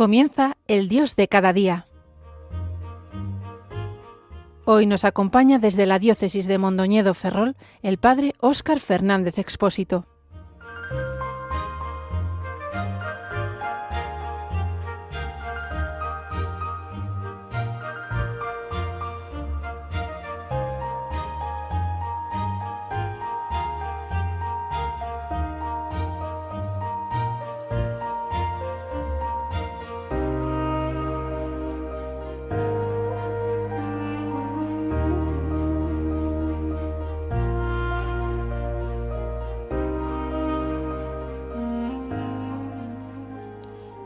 Comienza el Dios de cada día. Hoy nos acompaña desde la diócesis de Mondoñedo Ferrol el padre Óscar Fernández Expósito.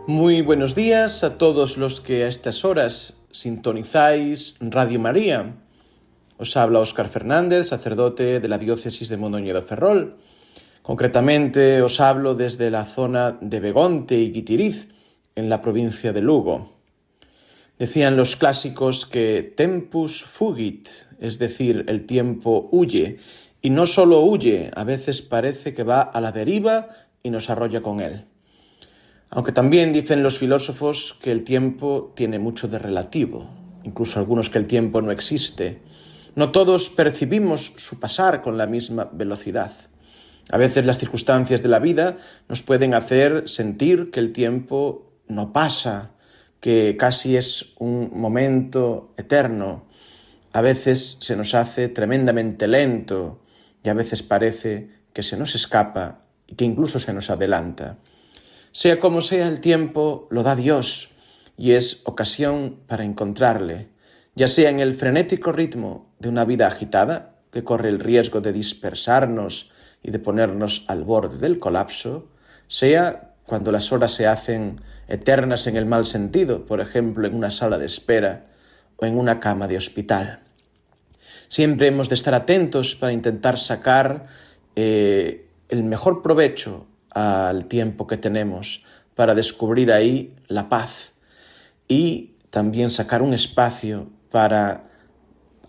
Muy buenos días a todos los que a estas horas sintonizáis Radio María. Os habla Óscar Fernández, sacerdote de la diócesis de Mondoñedo Ferrol. Concretamente os hablo desde la zona de Begonte y Guitiriz, en la provincia de Lugo. Decían los clásicos que tempus fugit, es decir, el tiempo huye, y no solo huye, a veces parece que va a la deriva y nos arrolla con él. Aunque también dicen los filósofos que el tiempo tiene mucho de relativo, incluso algunos que el tiempo no existe. No todos percibimos su pasar con la misma velocidad. A veces las circunstancias de la vida nos pueden hacer sentir que el tiempo no pasa, que casi es un momento eterno. A veces se nos hace tremendamente lento y a veces parece que se nos escapa y que incluso se nos adelanta. Sea como sea, el tiempo lo da Dios y es ocasión para encontrarle, ya sea en el frenético ritmo de una vida agitada, que corre el riesgo de dispersarnos y de ponernos al borde del colapso, sea cuando las horas se hacen eternas en el mal sentido, por ejemplo, en una sala de espera o en una cama de hospital. Siempre hemos de estar atentos para intentar sacar el mejor provecho al tiempo que tenemos para descubrir ahí la paz y también sacar un espacio para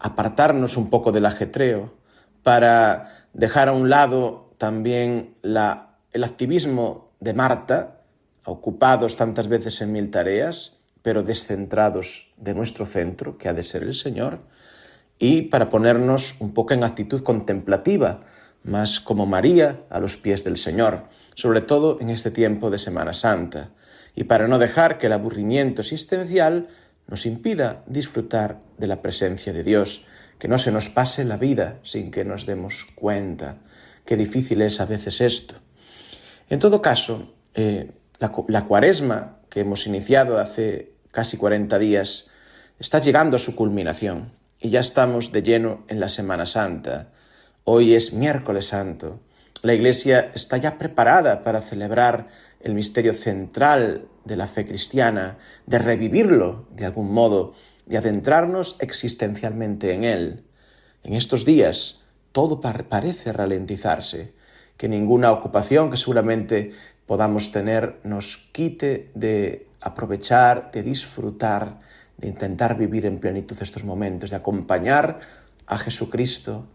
apartarnos un poco del ajetreo, para dejar a un lado también el activismo de Marta, ocupados tantas veces en mil tareas, pero descentrados de nuestro centro, que ha de ser el Señor, y para ponernos un poco en actitud contemplativa, más como María a los pies del Señor, sobre todo en este tiempo de Semana Santa, y para no dejar que el aburrimiento existencial nos impida disfrutar de la presencia de Dios, que no se nos pase la vida sin que nos demos cuenta. Qué difícil es a veces esto. En todo caso, la Cuaresma que hemos iniciado hace casi 40 días está llegando a su culminación y ya estamos de lleno en la Semana Santa. Hoy es Miércoles Santo. La Iglesia está ya preparada para celebrar el misterio central de la fe cristiana, de revivirlo de algún modo, de adentrarnos existencialmente en él. En estos días todo parece ralentizarse, que ninguna ocupación que seguramente podamos tener nos quite de aprovechar, de disfrutar, de intentar vivir en plenitud estos momentos, de acompañar a Jesucristo,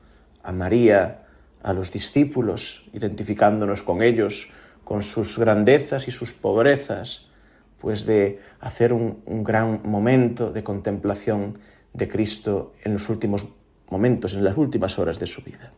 a María, a los discípulos, identificándonos con ellos, con sus grandezas y sus pobrezas, pues de hacer un gran momento de contemplación de Cristo en los últimos momentos, en las últimas horas de su vida.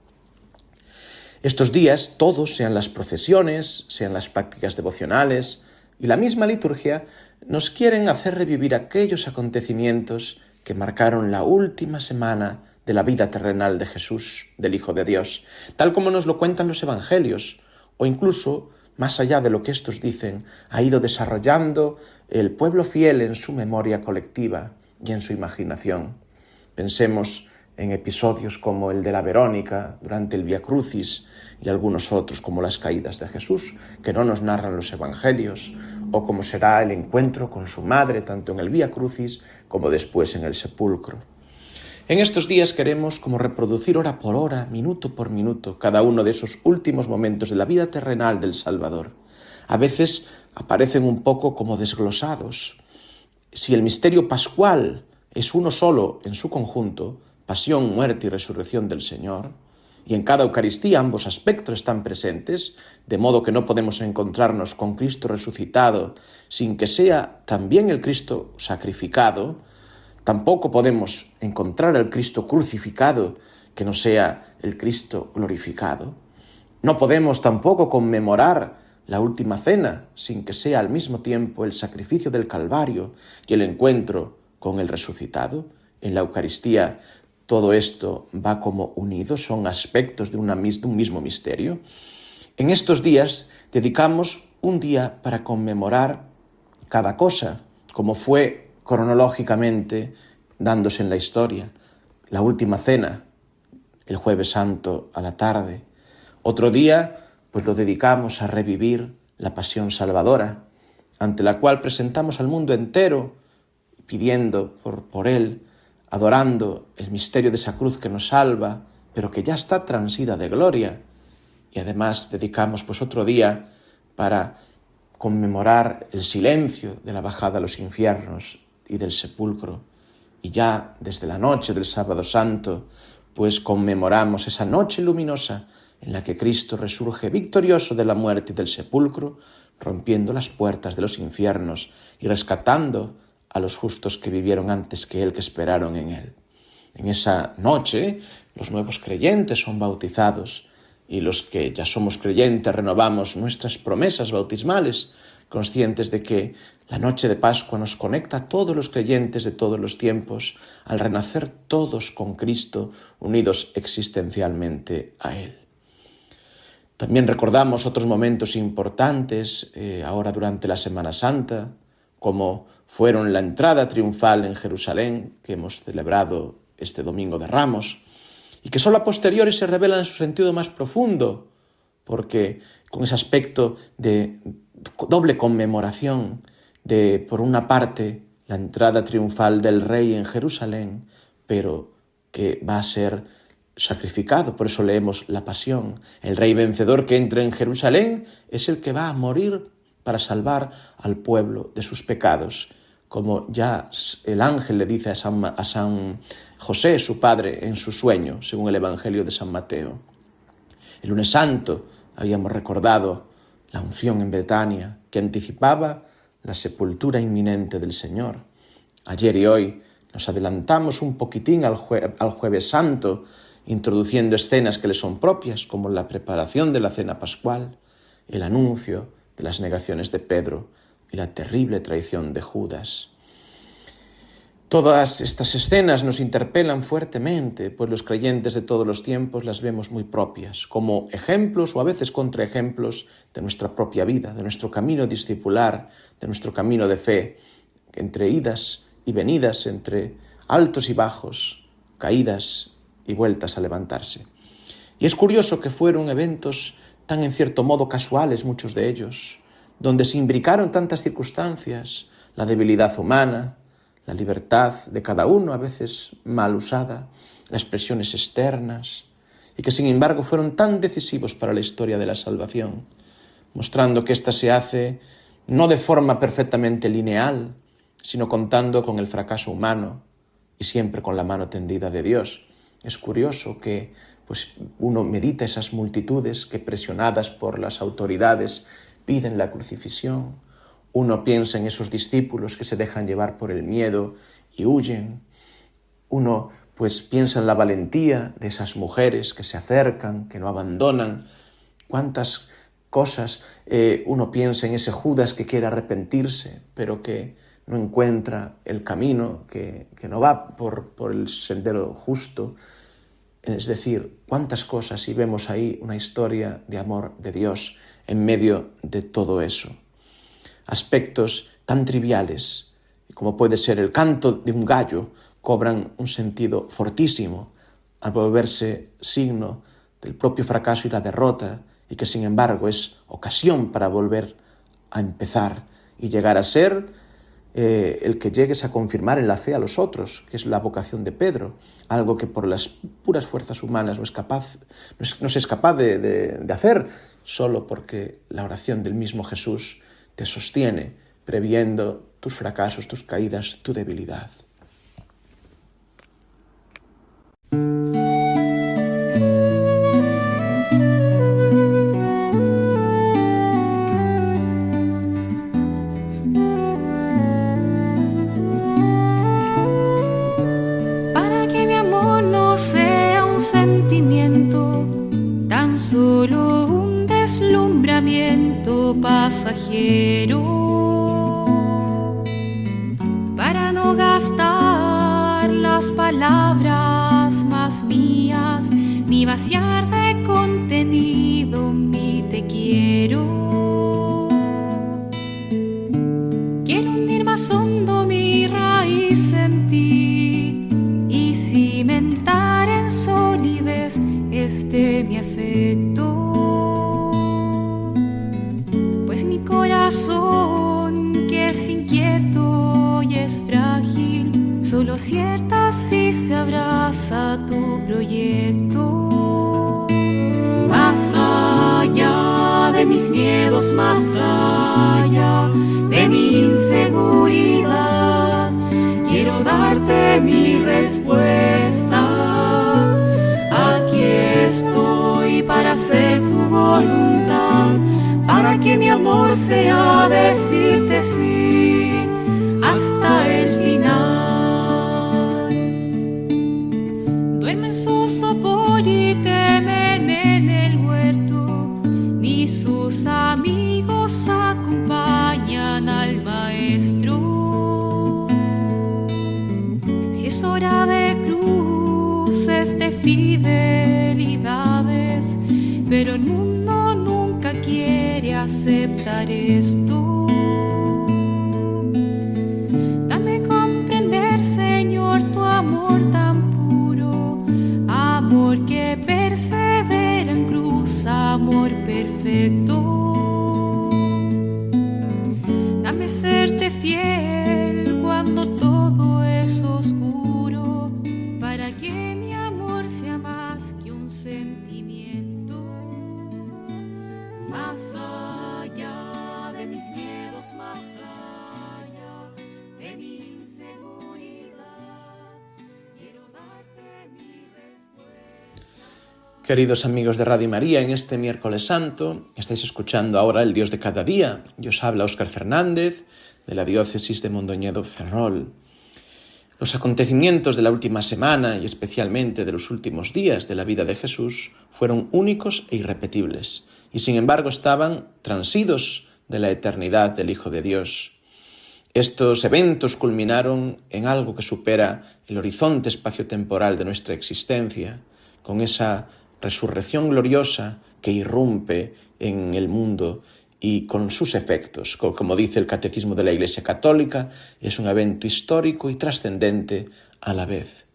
Estos días, todos, sean las procesiones, sean las prácticas devocionales y la misma liturgia, nos quieren hacer revivir aquellos acontecimientos que marcaron la última semana de la vida terrenal de Jesús, del Hijo de Dios, tal como nos lo cuentan los Evangelios, o incluso, más allá de lo que estos dicen, ha ido desarrollando el pueblo fiel en su memoria colectiva y en su imaginación. Pensemos en episodios como el de la Verónica durante el Vía Crucis y algunos otros como las caídas de Jesús, que no nos narran los Evangelios, o como será el encuentro con su madre tanto en el Vía Crucis como después en el sepulcro. En estos días queremos como reproducir hora por hora, minuto por minuto, cada uno de esos últimos momentos de la vida terrenal del Salvador. A veces aparecen un poco como desglosados. Si el misterio pascual es uno solo en su conjunto, pasión, muerte y resurrección del Señor, Y en cada Eucaristía ambos aspectos están presentes, de modo que no podemos encontrarnos con Cristo resucitado sin que sea también el Cristo sacrificado. Tampoco podemos encontrar al Cristo crucificado que no sea el Cristo glorificado. No podemos tampoco conmemorar la última cena sin que sea al mismo tiempo el sacrificio del Calvario y el encuentro con el resucitado. En la Eucaristía todo esto va como unido, son aspectos de un mismo misterio. En estos días dedicamos un día para conmemorar cada cosa, como fue cronológicamente dándose en la historia. La última cena, el Jueves Santo a la tarde. Otro día, pues lo dedicamos a revivir la Pasión Salvadora, ante la cual presentamos al mundo entero, pidiendo por él, adorando el misterio de esa cruz que nos salva, pero que ya está transida de gloria. Y además dedicamos pues otro día para conmemorar el silencio de la bajada a los infiernos y del sepulcro. Y ya desde la noche del Sábado Santo, pues conmemoramos esa noche luminosa en la que Cristo resurge victorioso de la muerte y del sepulcro, rompiendo las puertas de los infiernos y rescatando a los justos que vivieron antes que Él, que esperaron en Él. En esa noche, los nuevos creyentes son bautizados y los que ya somos creyentes renovamos nuestras promesas bautismales, conscientes de que la noche de Pascua nos conecta a todos los creyentes de todos los tiempos, al renacer todos con Cristo, unidos existencialmente a Él. También recordamos otros momentos importantes ahora durante la Semana Santa, como fueron la entrada triunfal en Jerusalén, que hemos celebrado este Domingo de Ramos, y que solo a posteriori se revelan en su sentido más profundo, porque con ese aspecto de doble conmemoración de, por una parte, la entrada triunfal del Rey en Jerusalén, pero que va a ser sacrificado, por eso leemos la Pasión. El Rey vencedor que entra en Jerusalén es el que va a morir para salvar al pueblo de sus pecados, como ya el ángel le dice a San José, su padre, en su sueño, según el Evangelio de San Mateo. El lunes santo habíamos recordado la unción en Betania, que anticipaba la sepultura inminente del Señor. Ayer y hoy nos adelantamos un poquitín al Jueves Santo, introduciendo escenas que le son propias, como la preparación de la cena pascual, el anuncio de las negaciones de Pedro y la terrible traición de Judas. Todas estas escenas nos interpelan fuertemente, pues los creyentes de todos los tiempos las vemos muy propias, como ejemplos o a veces contraejemplos de nuestra propia vida, de nuestro camino discipular, de nuestro camino de fe, entre idas y venidas, entre altos y bajos, caídas y vueltas a levantarse. Y es curioso que fueron eventos tan en cierto modo casuales, muchos de ellos, donde se imbricaron tantas circunstancias, la debilidad humana, la libertad de cada uno, a veces mal usada, las presiones externas, y que sin embargo fueron tan decisivos para la historia de la salvación, mostrando que ésta se hace no de forma perfectamente lineal, sino contando con el fracaso humano y siempre con la mano tendida de Dios. Es curioso que pues, uno medita esas multitudes que, presionadas por las autoridades, piden la crucifixión. Uno piensa en esos discípulos que se dejan llevar por el miedo y huyen. Uno pues piensa en la valentía de esas mujeres que se acercan, que no abandonan. Cuántas cosas uno piensa en ese Judas que quiere arrepentirse, pero que no encuentra el camino, que no va por el sendero justo. Es decir, cuántas cosas, y vemos ahí una historia de amor de Dios en medio de todo eso. Aspectos tan triviales como puede ser el canto de un gallo cobran un sentido fortísimo al volverse signo del propio fracaso y la derrota, y que sin embargo es ocasión para volver a empezar y llegar a ser el que llegues a confirmar en la fe a los otros, que es la vocación de Pedro, algo que por las puras fuerzas humanas no se es capaz de hacer, solo porque la oración del mismo Jesús te sostiene, previendo tus fracasos, tus caídas, tu debilidad. deslumbramiento pasajero, para no gastar las palabras más mías, ni vaciar de contenido mi te quiero. Quiero hundir más hondo mi raíz en ti y cimentar en solidez este mi afecto, pues mi corazón, que es inquieto y es frágil, solo acierta si se abraza tu proyecto. Más allá de mis miedos, más allá de mi inseguridad, quiero darte mi respuesta. Aquí estoy para hacer tu voluntad, para que mi amor sea decirte sí hasta el final. Duerme en su sopor y temen en el huerto, ni sus amigos acompañan al maestro. Si es hora de cruces, de fidelidades, pero el mundo nunca quiere aceptar esto. Dame comprender, Señor, tu amor tan puro, amor que persevera en cruz, amor perfecto. Dame serte fiel cuando todo es oscuro, para que mi amor sea más que un sentimiento. Más allá de mis miedos, más allá de mi inseguridad, quiero darte mi respuesta. Queridos amigos de Radio María, en este miércoles santo estáis escuchando ahora El Dios de cada día y os habla Óscar Fernández de la diócesis de Mondoñedo Ferrol. Los acontecimientos de la última semana y especialmente de los últimos días de la vida de Jesús fueron únicos e irrepetibles y sin embargo estaban transidos de la eternidad del Hijo de Dios. Estos eventos culminaron en algo que supera el horizonte espaciotemporal de nuestra existencia, con esa resurrección gloriosa que irrumpe en el mundo y con sus efectos. Como dice el Catecismo de la Iglesia Católica, es un evento histórico y trascendente a la vez.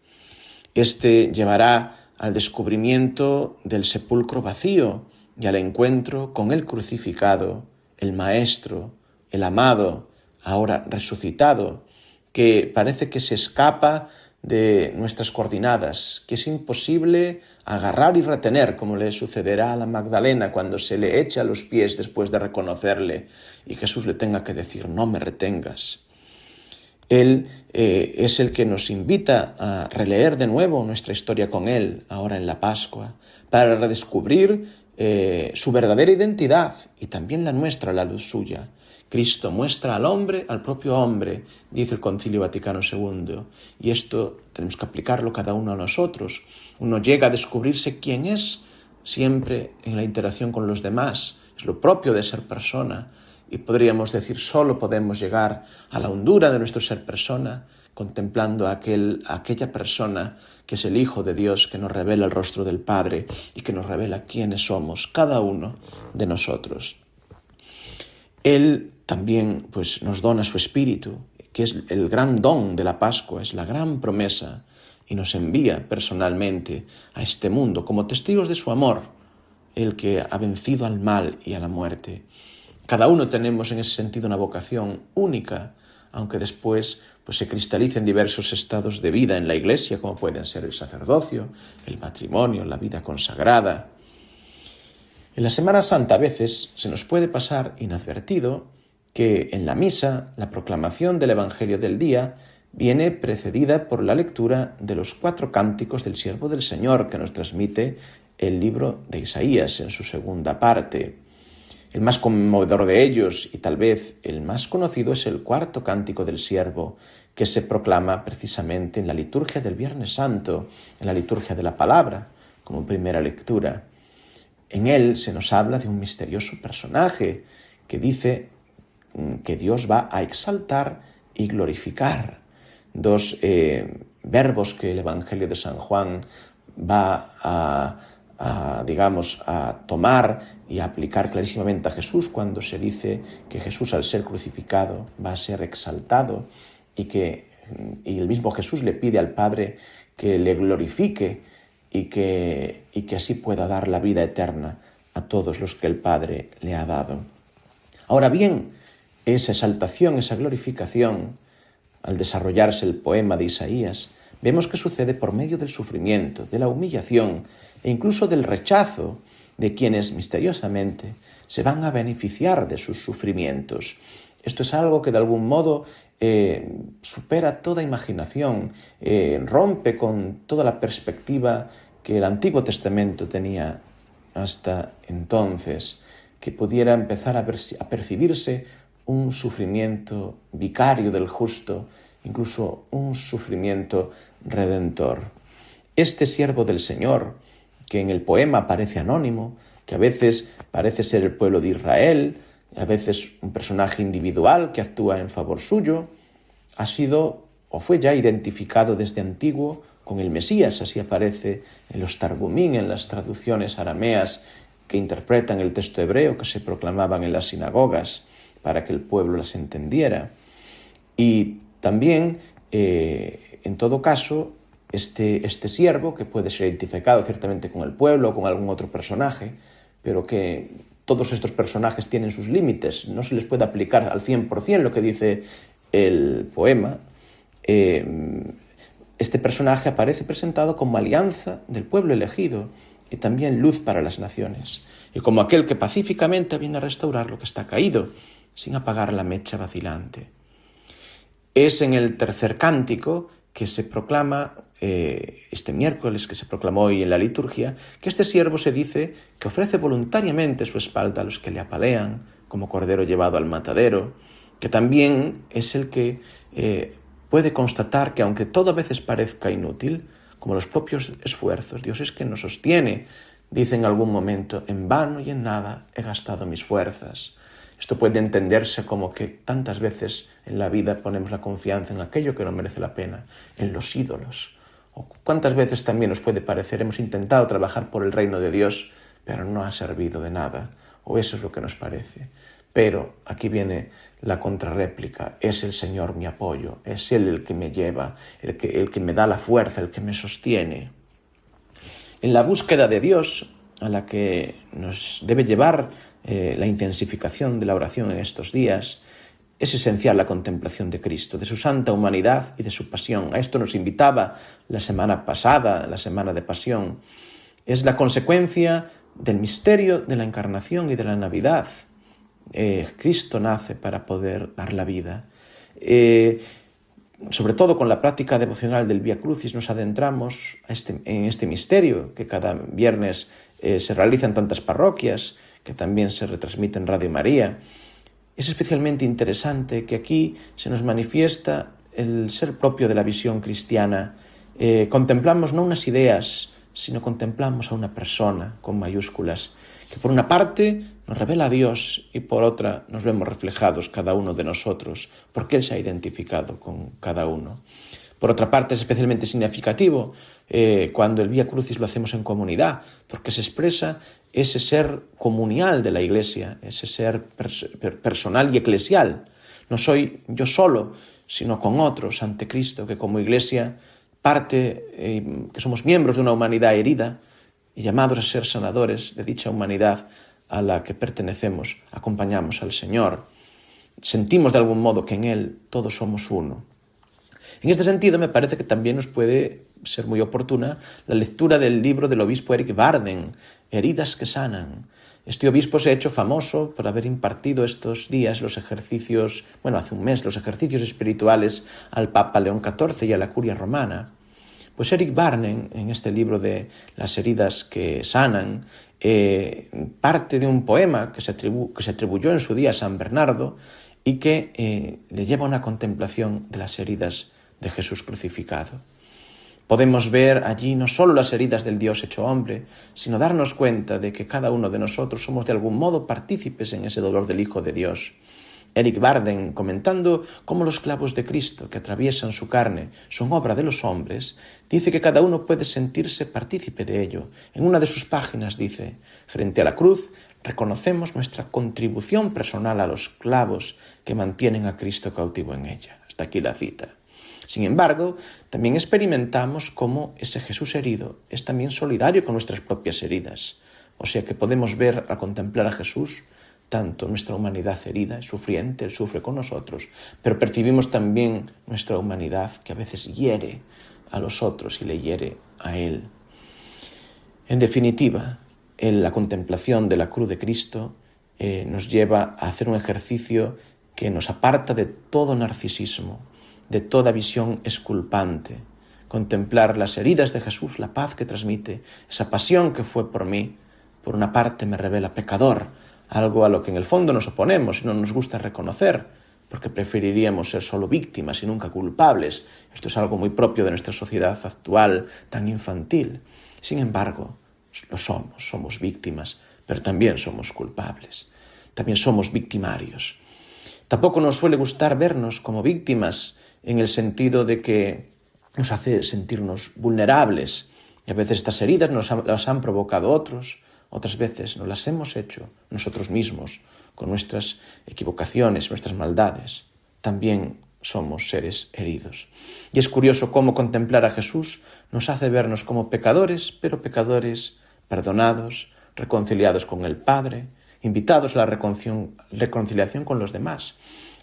Este llevará al descubrimiento del sepulcro vacío y al encuentro con el crucificado, el Maestro, el amado, ahora resucitado, que parece que se escapa de nuestras coordenadas, que es imposible agarrar y retener, como le sucederá a la Magdalena cuando se le echa a los pies después de reconocerle y Jesús le tenga que decir: no me retengas. Él es el que nos invita a releer de nuevo nuestra historia con Él, ahora en la Pascua, para redescubrir su verdadera identidad y también la nuestra a la luz suya. Cristo muestra al hombre, al propio hombre, dice el Concilio Vaticano II, y esto tenemos que aplicarlo cada uno a nosotros. Uno llega a descubrirse quién es siempre en la interacción con los demás, es lo propio de ser persona, y podríamos decir, solo podemos llegar a la hondura de nuestro ser persona contemplando a aquella persona que es el Hijo de Dios, que nos revela el rostro del Padre y que nos revela quiénes somos, cada uno de nosotros. Él también nos dona su Espíritu, que es el gran don de la Pascua, es la gran promesa, y nos envía personalmente a este mundo como testigos de su amor, el que ha vencido al mal y a la muerte. Cada uno tenemos en ese sentido una vocación única, aunque después se cristaliza en diversos estados de vida en la Iglesia, como pueden ser el sacerdocio, el matrimonio, la vida consagrada. En la Semana Santa a veces se nos puede pasar inadvertido que en la misa la proclamación del Evangelio del día viene precedida por la lectura de los 4 cánticos del Siervo del Señor que nos transmite el libro de Isaías en su segunda parte. El más conmovedor de ellos, y tal vez el más conocido, es el 4º cántico del Siervo, que se proclama precisamente en la liturgia del Viernes Santo, en la liturgia de la Palabra, como primera lectura. En él se nos habla de un misterioso personaje que dice que Dios va a exaltar y glorificar. Dos verbos que el Evangelio de San Juan va a tomar y a aplicar clarísimamente a Jesús cuando se dice que Jesús, al ser crucificado, va a ser exaltado y el mismo Jesús le pide al Padre que le glorifique y que así pueda dar la vida eterna a todos los que el Padre le ha dado. Ahora bien, esa exaltación, esa glorificación, al desarrollarse el poema de Isaías, vemos que sucede por medio del sufrimiento, de la humillación e incluso del rechazo de quienes misteriosamente se van a beneficiar de sus sufrimientos. Esto es algo que de algún modo supera toda imaginación, rompe con toda la perspectiva que el Antiguo Testamento tenía hasta entonces, que pudiera empezar a percibirse un sufrimiento vicario del justo, incluso un sufrimiento redentor. Este siervo del Señor, que en el poema aparece anónimo, que a veces parece ser el pueblo de Israel, a veces un personaje individual que actúa en favor suyo, ha sido o fue ya identificado desde antiguo con el Mesías. Así aparece en los Targumín, en las traducciones arameas que interpretan el texto hebreo que se proclamaban en las sinagogas para que el pueblo las entendiera. Y también, en todo caso, este siervo, que puede ser identificado ciertamente con el pueblo o con algún otro personaje, pero que todos estos personajes tienen sus límites, no se les puede aplicar al 100% lo que dice el poema. Este personaje aparece presentado como alianza del pueblo elegido y también luz para las naciones, y como aquel que pacíficamente viene a restaurar lo que está caído, sin apagar la mecha vacilante. Es en el tercer cántico que se proclama este miércoles, que se proclamó hoy en la liturgia, que este siervo se dice que ofrece voluntariamente su espalda a los que le apalean, como cordero llevado al matadero, que también es el que puede constatar que aunque todo a veces parezca inútil, como los propios esfuerzos, Dios es quien nos sostiene. Dice en algún momento: en vano y en nada he gastado mis fuerzas. Esto puede entenderse como que tantas veces en la vida ponemos la confianza en aquello que no merece la pena, en los ídolos. O cuántas veces también nos puede parecer hemos intentado trabajar por el reino de Dios, pero no ha servido de nada, o eso es lo que nos parece. Pero aquí viene la contrarréplica: es el Señor mi apoyo, es Él el que me lleva, el que me da la fuerza, el que me sostiene. En la búsqueda de Dios, a la que nos debe llevar la intensificación de la oración en estos días, es esencial la contemplación de Cristo, de su santa humanidad y de su pasión. A esto nos invitaba la semana pasada, la semana de pasión. Es la consecuencia del misterio de la encarnación y de la Navidad. Cristo nace para poder dar la vida. Sobre todo con la práctica devocional del Vía Crucis nos adentramos en este misterio que cada viernes se realiza en tantas parroquias, que también se retransmite en Radio María. Es especialmente interesante que aquí se nos manifiesta el ser propio de la visión cristiana. Contemplamos no unas ideas, sino contemplamos a una persona con mayúsculas, que por una parte nos revela a Dios y por otra nos vemos reflejados cada uno de nosotros, porque Él se ha identificado con cada uno. Por otra parte, es especialmente significativo cuando el Vía Crucis lo hacemos en comunidad, porque se expresa ese ser comunal de la Iglesia, ese ser personal y eclesial. No soy yo solo, sino con otros ante Cristo, que como Iglesia que somos miembros de una humanidad herida y llamados a ser sanadores de dicha humanidad a la que pertenecemos, acompañamos al Señor. Sentimos de algún modo que en Él todos somos uno. En este sentido, me parece que también nos puede ser muy oportuna la lectura del libro del obispo Eric Varden, Heridas que sanan. Este obispo se ha hecho famoso por haber impartido estos días hace un mes, los ejercicios espirituales al Papa León XIV y a la Curia Romana. Pues Eric Varden, en este libro de las heridas que sanan, parte de un poema que se atribuyó en su día a San Bernardo y que le lleva a una contemplación de las heridas de Jesús crucificado. Podemos ver allí no solo las heridas del Dios hecho hombre, sino darnos cuenta de que cada uno de nosotros somos de algún modo partícipes en ese dolor del Hijo de Dios. Eric Varden, comentando cómo los clavos de Cristo que atraviesan su carne son obra de los hombres, dice que cada uno puede sentirse partícipe de ello. En una de sus páginas dice: frente a la cruz reconocemos nuestra contribución personal a los clavos que mantienen a Cristo cautivo en ella. Hasta aquí la cita. Sin embargo, también experimentamos cómo ese Jesús herido es también solidario con nuestras propias heridas. O sea que podemos ver al contemplar a Jesús tanto nuestra humanidad herida, sufriente, Él sufre con nosotros, pero percibimos también nuestra humanidad que a veces hiere a los otros y le hiere a Él. En definitiva, la contemplación de la cruz de Cristo nos lleva a hacer un ejercicio que nos aparta de todo narcisismo, de toda visión exculpante. Contemplar las heridas de Jesús, la paz que transmite, esa pasión que fue por mí, por una parte me revela pecador, algo a lo que en el fondo nos oponemos y no nos gusta reconocer, porque preferiríamos ser solo víctimas y nunca culpables. Esto es algo muy propio de nuestra sociedad actual, tan infantil. Sin embargo, lo somos víctimas, pero también somos culpables, también somos victimarios. Tampoco nos suele gustar vernos como víctimas en el sentido de que nos hace sentirnos vulnerables, y a veces estas heridas las han provocado otros, otras veces nos las hemos hecho nosotros mismos con nuestras equivocaciones, nuestras maldades. También somos seres heridos. Y es curioso cómo contemplar a Jesús nos hace vernos como pecadores, pero pecadores perdonados, reconciliados con el Padre, invitados a la reconciliación con los demás.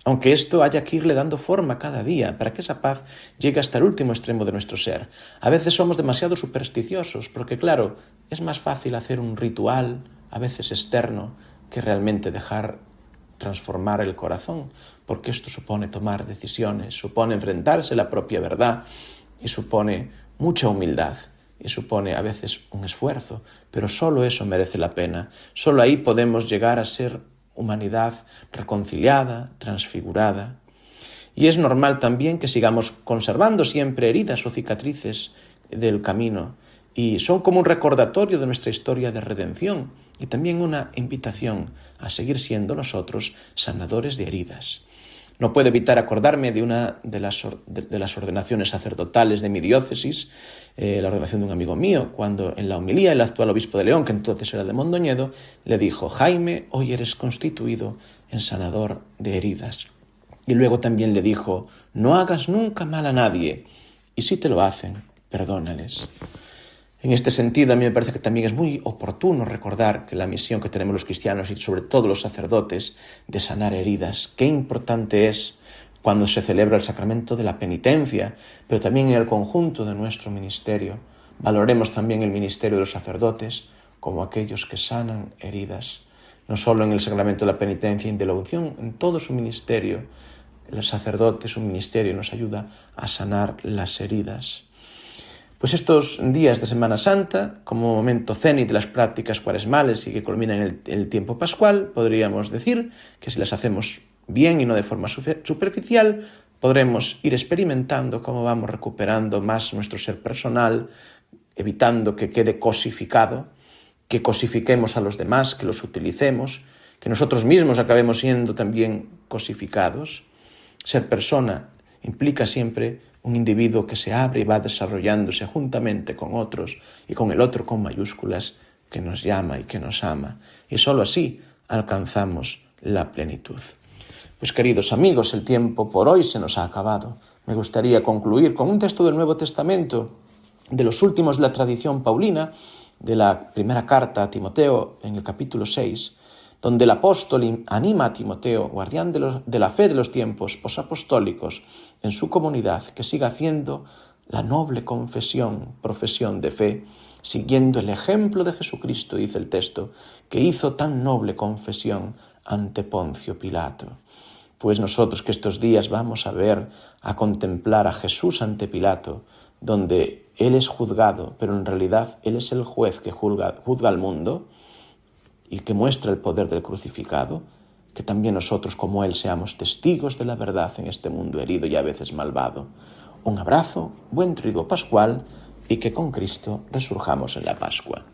Aunque esto haya que irle dando forma cada día para que esa paz llegue hasta el último extremo de nuestro ser. A veces somos demasiado supersticiosos porque, claro, es más fácil hacer un ritual, a veces externo, que realmente dejar transformar el corazón, porque esto supone tomar decisiones, supone enfrentarse a la propia verdad y supone mucha humildad y supone a veces un esfuerzo, pero solo eso merece la pena. Solo ahí podemos llegar a ser humanidad reconciliada, transfigurada. Y es normal también que sigamos conservando siempre heridas o cicatrices del camino, y son como un recordatorio de nuestra historia de redención y también una invitación a seguir siendo nosotros sanadores de heridas. No puedo evitar acordarme de una de las ordenaciones sacerdotales de mi diócesis, la ordenación de un amigo mío, cuando en la homilía el actual obispo de León, que entonces era de Mondoñedo, le dijo: Jaime, hoy eres constituido en sanador de heridas. Y luego también le dijo: no hagas nunca mal a nadie, y si te lo hacen, perdónales. En este sentido, a mí me parece que también es muy oportuno recordar que la misión que tenemos los cristianos y sobre todo los sacerdotes de sanar heridas, qué importante es cuando se celebra el sacramento de la penitencia, pero también en el conjunto de nuestro ministerio. Valoremos también el ministerio de los sacerdotes como aquellos que sanan heridas, no solo en el sacramento de la penitencia y de la unción, en todo su ministerio. El sacerdote, su ministerio, nos ayuda a sanar las heridas. Pues estos días de Semana Santa, como momento cenit de las prácticas cuaresmales y que culminan en el tiempo pascual, podríamos decir que si las hacemos bien y no de forma superficial, podremos ir experimentando cómo vamos recuperando más nuestro ser personal, evitando que quede cosificado, que cosifiquemos a los demás, que los utilicemos, que nosotros mismos acabemos siendo también cosificados. Ser persona implica siempre un individuo que se abre y va desarrollándose juntamente con otros y con el otro con mayúsculas que nos llama y que nos ama. Y solo así alcanzamos la plenitud. Pues queridos amigos, el tiempo por hoy se nos ha acabado. Me gustaría concluir con un texto del Nuevo Testamento, de los últimos de la tradición paulina, de la primera carta a Timoteo en el capítulo 6, donde el apóstol anima a Timoteo, guardián de la fe de los tiempos posapostólicos, en su comunidad, que siga haciendo la noble profesión de fe, siguiendo el ejemplo de Jesucristo, dice el texto, que hizo tan noble confesión ante Poncio Pilato. Pues nosotros que estos días vamos a contemplar a Jesús ante Pilato, donde Él es juzgado, pero en realidad Él es el juez que juzga al mundo, y que muestra el poder del crucificado, que también nosotros como Él seamos testigos de la verdad en este mundo herido y a veces malvado. Un abrazo, buen triduo pascual y que con Cristo resurjamos en la Pascua.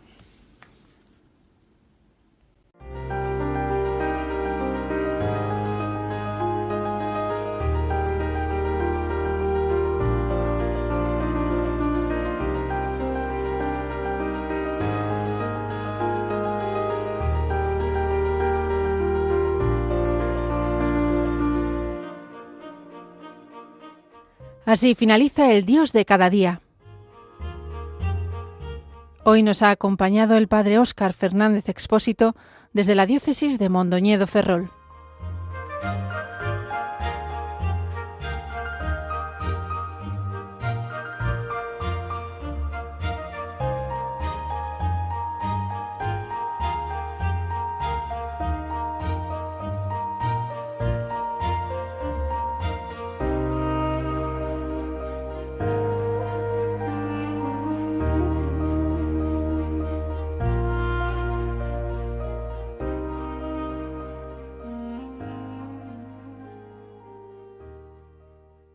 Así finaliza el Dios de cada día. Hoy nos ha acompañado el padre Óscar Fernández Expósito desde la diócesis de Mondoñedo Ferrol.